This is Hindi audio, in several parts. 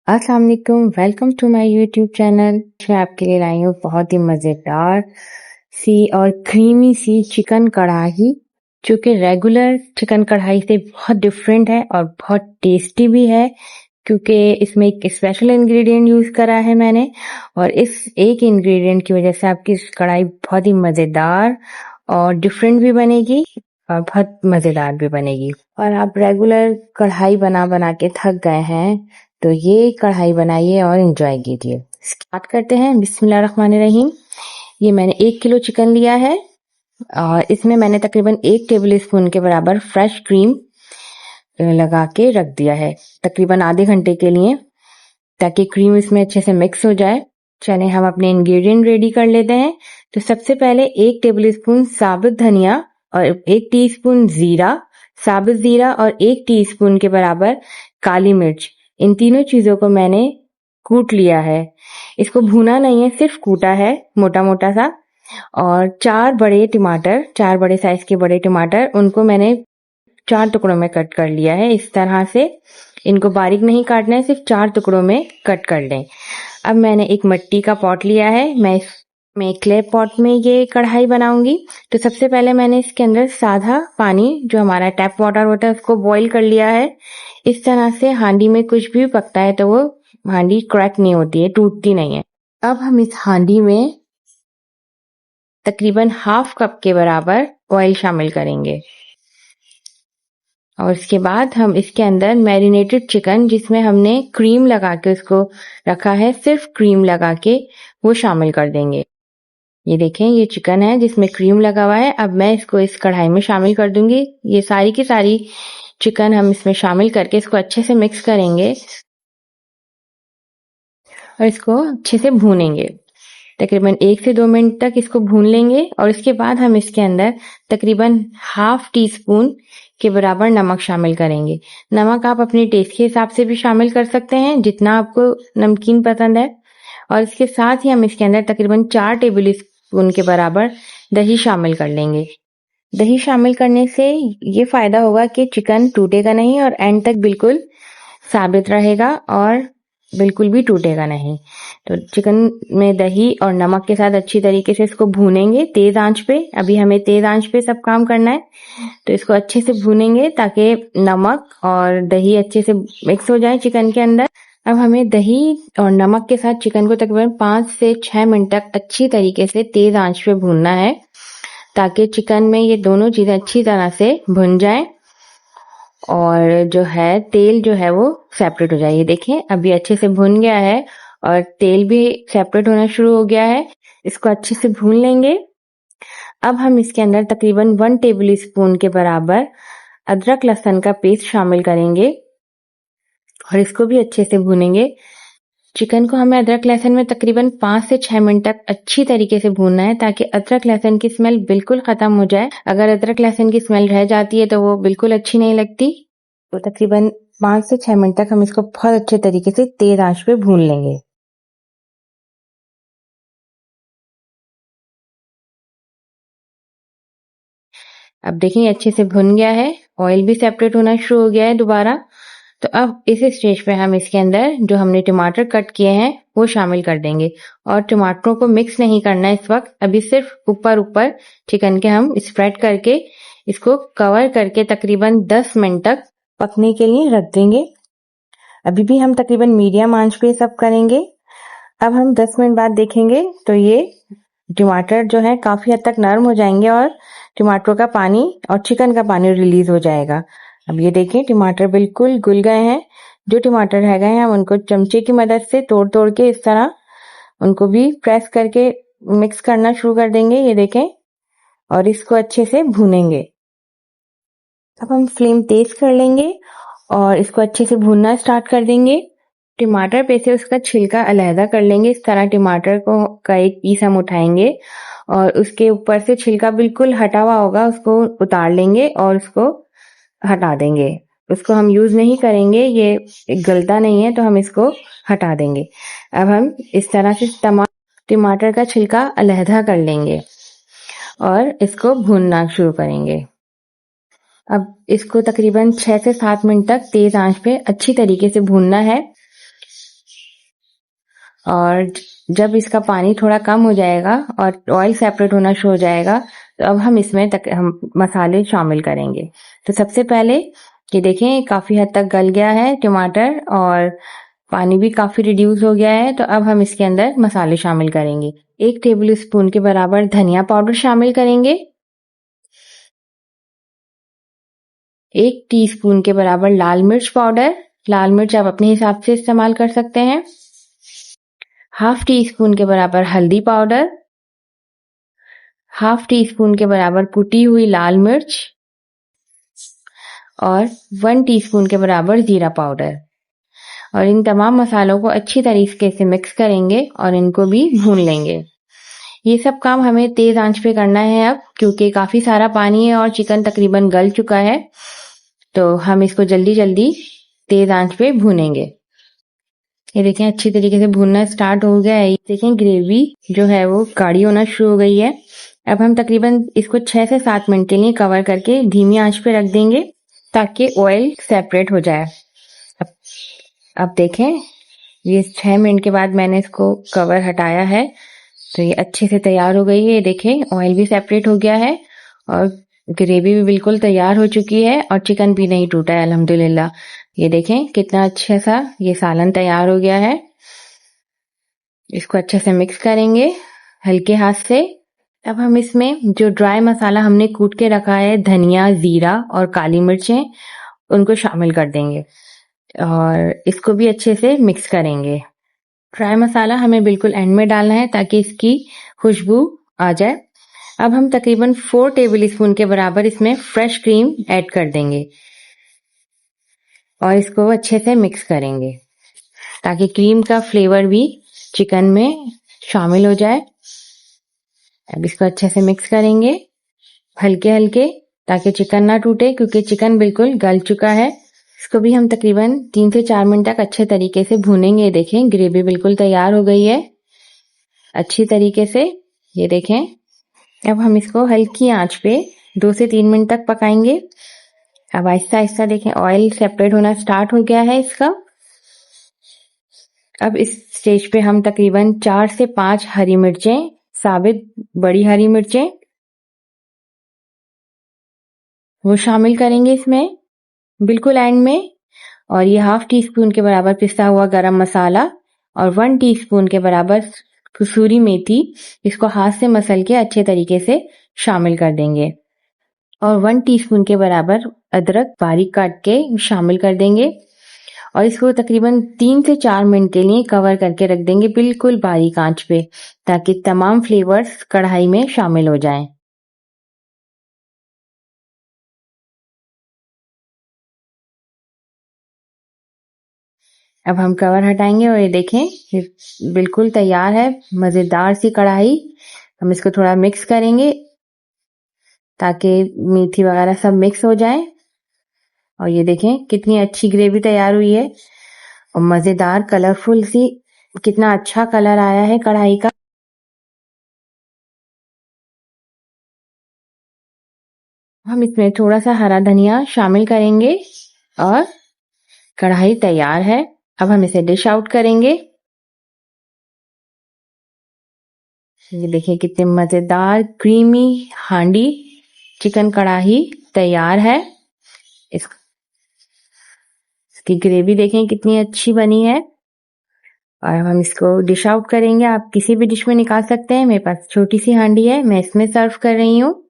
अस्सलाम वालेकुम, welcome to my YouTube channel. मैं आपके लिए लाई हूँ बहुत ही मज़ेदार सी और क्रीमी सी चिकन कढ़ाई, जो कि रेगुलर चिकन कढ़ाई से बहुत डिफरेंट है और बहुत टेस्टी भी है, क्योंकि इसमें एक स्पेशल इंग्रेडिएंट यूज़ करा है मैंने। और इस एक इंग्रेडिएंट की वजह से आपकी कढ़ाई बहुत ही मज़ेदार और डिफरेंट भी बनेगी और बहुत मज़ेदार भी बनेगी। और आप रेगुलर कढ़ाई बना बना के थक गए हैं, तो ये कढ़ाई बनाइए और एंजॉय कीजिए। स्टार्ट करते हैं। बिस्मिल्लाहिर्रहमानिर्रहीम। ये मैंने 1 किलो चिकन लिया है और इसमें मैंने तकरीबन 1 टेबल स्पून के बराबर फ्रेश क्रीम लगा के रख दिया है, तकरीबन आधे घंटे के लिए, ताकि क्रीम इसमें अच्छे से मिक्स हो जाए। चले हम अपने इंग्रेडिएंट रेडी कर लेते हैं। तो सबसे पहले 1 टेबल स्पून साबुत धनिया और 1 टीस्पून जीरा, साबुत जीरा और 1 टीस्पून के बराबर काली मिर्च, इन तीनों चीजों को मैंने कूट लिया है। इसको भूना नहीं है, सिर्फ कूटा है मोटा मोटा सा। और 4 बड़े टमाटर, 4 बड़े साइज के बड़े टमाटर, उनको मैंने 4 टुकड़ों में कट कर लिया है। इस तरह से इनको बारीक नहीं काटना है, सिर्फ 4 टुकड़ों में कट कर लें। अब मैंने एक मिट्टी का पॉट लिया है, मैं क्ले पॉट में ये कढ़ाई बनाऊंगी। तो सबसे पहले मैंने इसके अंदर सादा पानी, जो हमारा टैप वाटर होता है, उसको बॉईल कर लिया है। इस तरह से हांडी में कुछ भी पकता है तो वो हांडी क्रैक नहीं होती है, टूटती नहीं है। अब हम इस हांडी में तकरीबन हाफ कप के बराबर ऑयल शामिल करेंगे और इसके बाद हम इसके अंदर मैरिनेटेड चिकन, जिसमें हमने क्रीम लगा के उसको रखा है, सिर्फ क्रीम लगा के वो शामिल कर देंगे। ये देखें, ये चिकन है जिसमें क्रीम लगा हुआ है। अब मैं इसको इस कढ़ाई में शामिल कर दूंगी। ये सारी की सारी चिकन हम इसमें शामिल करके इसको अच्छे से मिक्स करेंगे और इसको अच्छे से भूनेंगे। तकरीबन 1 से 2 मिनट तक इसको भून लेंगे और इसके बाद हम इसके अंदर तकरीबन हाफ टी स्पून के बराबर नमक शामिल करेंगे। नमक आप अपने टेस्ट के हिसाब से भी शामिल कर सकते हैं, जितना आपको नमकीन पसंद है। और इसके साथ ही हम इसके अंदर तकरीबन 4 टेबल स्पून के बराबर दही शामिल कर लेंगे। दही शामिल करने से ये फायदा होगा कि चिकन टूटेगा नहीं और एंड तक बिल्कुल साबित रहेगा और बिल्कुल भी टूटेगा नहीं। तो चिकन में दही और नमक के साथ अच्छी तरीके से इसको भूनेंगे तेज आंच पे। अभी हमें तेज आंच पे सब काम करना है, तो इसको अच्छे से भूनेंगे ताकि नमक और दही अच्छे से मिक्स हो जाए चिकन के अंदर। अब हमें दही और नमक के साथ चिकन को तकरीबन 5 से 6 मिनट तक अच्छी तरीके से तेज आंच पे भूनना है, ताकि चिकन में ये दोनों चीजें अच्छी तरह से भुन जाएं और जो है तेल जो है वो सेपरेट हो जाए। ये देखें, अभी अच्छे से भुन गया है और तेल भी सेपरेट होना शुरू हो गया है। इसको अच्छे से भून लेंगे। अब हम इसके अंदर तकरीबन 1 टेबल स्पून के बराबर अदरक लहसुन का पेस्ट शामिल करेंगे और इसको भी अच्छे से भूनेंगे। चिकन को हमें अदरक लहसुन में तकरीबन 5 से 6 मिनट तक अच्छी तरीके से भूनना है, ताकि अदरक लहसुन की स्मेल बिल्कुल खत्म हो जाए। अगर अदरक लहसुन की स्मेल रह जाती है तो वो बिल्कुल अच्छी नहीं लगती। तो तकरीबन 5 से 6 मिनट तक हम इसको बहुत अच्छे तरीके से तेज आंच पे भून लेंगे। अब देखिए, अच्छे से भुन गया है, ऑयल भी सेपरेट होना शुरू हो गया है दोबारा। तो अब इस स्टेज पे हम इसके अंदर जो हमने टमाटर कट किए हैं वो शामिल कर देंगे और टमाटरों को मिक्स नहीं करना है इस वक्त। अभी सिर्फ ऊपर ऊपर चिकन के हम स्प्रेड करके इसको कवर करके तकरीबन 10 मिनट तक पकने के लिए रख देंगे। अभी भी हम तकरीबन मीडियम आंच पे सब करेंगे। अब हम 10 मिनट बाद देखेंगे तो ये टमाटर जो है काफी हद तक नरम हो जाएंगे और टमाटरों का पानी और चिकन का पानी रिलीज हो जाएगा। अब ये देखें, टमाटर बिल्कुल घुल गए हैं। जो टमाटर रह गए हैं हम उनको चमचे की मदद से तोड़ तोड़ के इस तरह उनको भी प्रेस करके मिक्स करना शुरू कर देंगे। ये देखें, और इसको अच्छे से भूनेंगे। अब हम फ्लेम तेज कर लेंगे और इसको अच्छे से भूनना स्टार्ट कर देंगे। टमाटर पे से उसका छिलका अलहदा कर लेंगे। इस तरह टमाटर को का एक पीस हम उठाएंगे और उसके ऊपर से छिलका बिल्कुल हटा हुआ होगा, उसको उतार लेंगे और उसको हटा देंगे। उसको हम यूज नहीं करेंगे, ये गलता नहीं है, तो हम इसको हटा देंगे। अब हम इस तरह से टमाटर का छिलका अलहदा कर लेंगे और इसको भूनना शुरू करेंगे। अब इसको तकरीबन 6 से 7 मिनट तक तेज आंच पे अच्छी तरीके से भूनना है। और जब इसका पानी थोड़ा कम हो जाएगा और ऑयल सेपरेट होना शुरू हो जाएगा तो अब हम इसमें हम मसाले शामिल करेंगे। तो सबसे पहले ये देखें काफ़ी हद तक गल गया है टमाटर और पानी भी काफ़ी रिड्यूस हो गया है। तो अब हम इसके अंदर मसाले शामिल करेंगे। 1 टेबल स्पून के बराबर धनिया पाउडर शामिल करेंगे, 1 टीस्पून के बराबर लाल मिर्च पाउडर, लाल मिर्च आप अपने हिसाब से इस्तेमाल कर सकते हैं, हाफ टी स्पून के बराबर हल्दी पाउडर, हाफ टी स्पून के बराबर कुटी हुई लाल मिर्च और 1 टीस्पून के बराबर जीरा पाउडर। और इन तमाम मसालों को अच्छी तरीके से मिक्स करेंगे और इनको भी भून लेंगे। ये सब काम हमें तेज आंच पे करना है अब, क्योंकि काफी सारा पानी है और चिकन तकरीबन गल चुका है। तो हम इसको जल्दी जल्दी तेज आंच पे भूनेंगे। ये देखें अच्छी तरीके से भूनना स्टार्ट हो गया है। देखें ग्रेवी जो है वो गाढ़ी होना शुरू हो गई है। अब हम तकरीबन इसको 6 से 7 मिनट के लिए कवर करके धीमी आंच पे रख देंगे ताकि ऑयल सेपरेट हो जाए। अब देखें ये 6 मिनट के बाद मैंने इसको कवर हटाया है तो ये अच्छे से तैयार हो गई है। ये देखें ऑयल भी सेपरेट हो गया है और ग्रेवी भी बिल्कुल तैयार हो चुकी है और चिकन भी नहीं टूटा है अल्हम्दुलिल्लाह। ये देखें कितना अच्छा सा ये सालन तैयार हो गया है। इसको अच्छे से मिक्स करेंगे हल्के हाथ से। अब हम इसमें जो ड्राई मसाला हमने कूट के रखा है, धनिया, जीरा और काली मिर्चें, उनको शामिल कर देंगे और इसको भी अच्छे से मिक्स करेंगे। ड्राई मसाला हमें बिल्कुल एंड में डालना है ताकि इसकी खुशबू आ जाए। अब हम तकरीबन 4 टेबल स्पून के बराबर इसमें फ्रेश क्रीम ऐड कर देंगे और इसको अच्छे से मिक्स करेंगे ताकि क्रीम का फ्लेवर भी चिकन में शामिल हो जाए। अब इसको अच्छे से मिक्स करेंगे हल्के हल्के ताकि चिकन ना टूटे, क्योंकि चिकन बिल्कुल गल चुका है। इसको भी हम तकरीबन 3 से 4 मिनट तक अच्छे तरीके से भूनेंगे। देखें ग्रेवी बिल्कुल तैयार हो गई है अच्छी तरीके से। ये देखें अब हम इसको हल्की आंच पे 2 से 3 मिनट तक पकाएंगे। अब आहिस्ता आहिस्ता देखें ऑयल सेपरेट होना स्टार्ट हो गया है इसका। अब इस स्टेज पे हम तकरीबन 4 से 5 हरी मिर्चें, साबित बड़ी हरी मिर्चें, वो शामिल करेंगे इसमें बिल्कुल एंड में। और ये हाफ टी स्पून के बराबर पिसा हुआ गरम मसाला और 1 टीस्पून के बराबर कसूरी मेथी, इसको हाथ से मसल के अच्छे तरीके से शामिल कर देंगे। और 1 टीस्पून के बराबर अदरक बारीक काट के शामिल कर देंगे और इसको तकरीबन 3 से 4 मिनट के लिए कवर करके रख देंगे बिल्कुल बारीक आंच पे, ताकि तमाम फ्लेवर्स कढ़ाई में शामिल हो जाएं। अब हम कवर हटाएंगे और ये देखें ये बिल्कुल तैयार है मज़ेदार सी कढ़ाई। हम इसको थोड़ा मिक्स करेंगे ताकि मेथी वगैरह सब मिक्स हो जाए। और ये देखें कितनी अच्छी ग्रेवी तैयार हुई है और मज़ेदार कलरफुल सी, कितना अच्छा कलर आया है कढ़ाई का। हम इसमें थोड़ा सा हरा धनिया शामिल करेंगे और कढ़ाई तैयार है। अब हम इसे डिश आउट करेंगे। ये देखिए कितने मज़ेदार क्रीमी हांडी चिकन कढ़ाई तैयार है। इसकी ग्रेवी देखें कितनी अच्छी बनी है। और अब हम इसको डिश आउट करेंगे। आप किसी भी डिश में निकाल सकते हैं। मेरे पास छोटी सी हांडी है, मैं इसमें सर्व कर रही हूँ।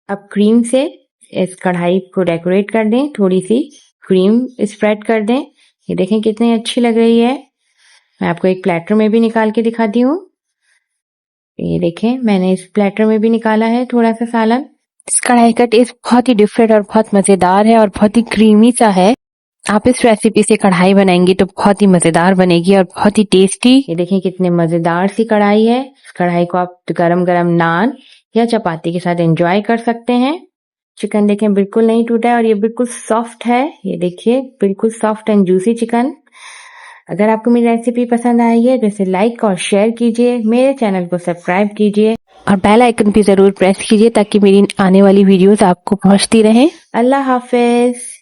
अब क्रीम से इस कढ़ाई को डेकोरेट कर दें, थोड़ी सी क्रीम स्प्रेड कर दें। ये देखें कितनी अच्छी लग रही है। मैं आपको एक प्लेटर में भी निकाल के दिखाती हूँ। ये देखें मैंने इस प्लेटर में भी निकाला है थोड़ा सा सालन। इस कढ़ाई का टेस्ट बहुत ही डिफरेंट और बहुत मजेदार है और बहुत ही क्रीमी सा है। आप इस रेसिपी से कढ़ाई बनाएंगे तो बहुत ही मजेदार बनेगी और बहुत ही टेस्टी। ये देखें कितने मजेदार सी कढ़ाई है। इस कढ़ाई को आप गरम गरम नान या चपाती के साथ एंजॉय कर सकते हैं। चिकन देखें बिल्कुल नहीं टूटा है और ये बिल्कुल सॉफ्ट है। ये देखिए बिल्कुल सॉफ्ट एंड जूसी चिकन। अगर आपको मेरी रेसिपी पसंद आई है तो इसे लाइक और शेयर कीजिए, मेरे चैनल को सब्सक्राइब कीजिए और बेल आइकन भी जरूर प्रेस कीजिए ताकि मेरी आने वाली वीडियोस आपको पहुंचती रहें। अल्लाह हाफिज।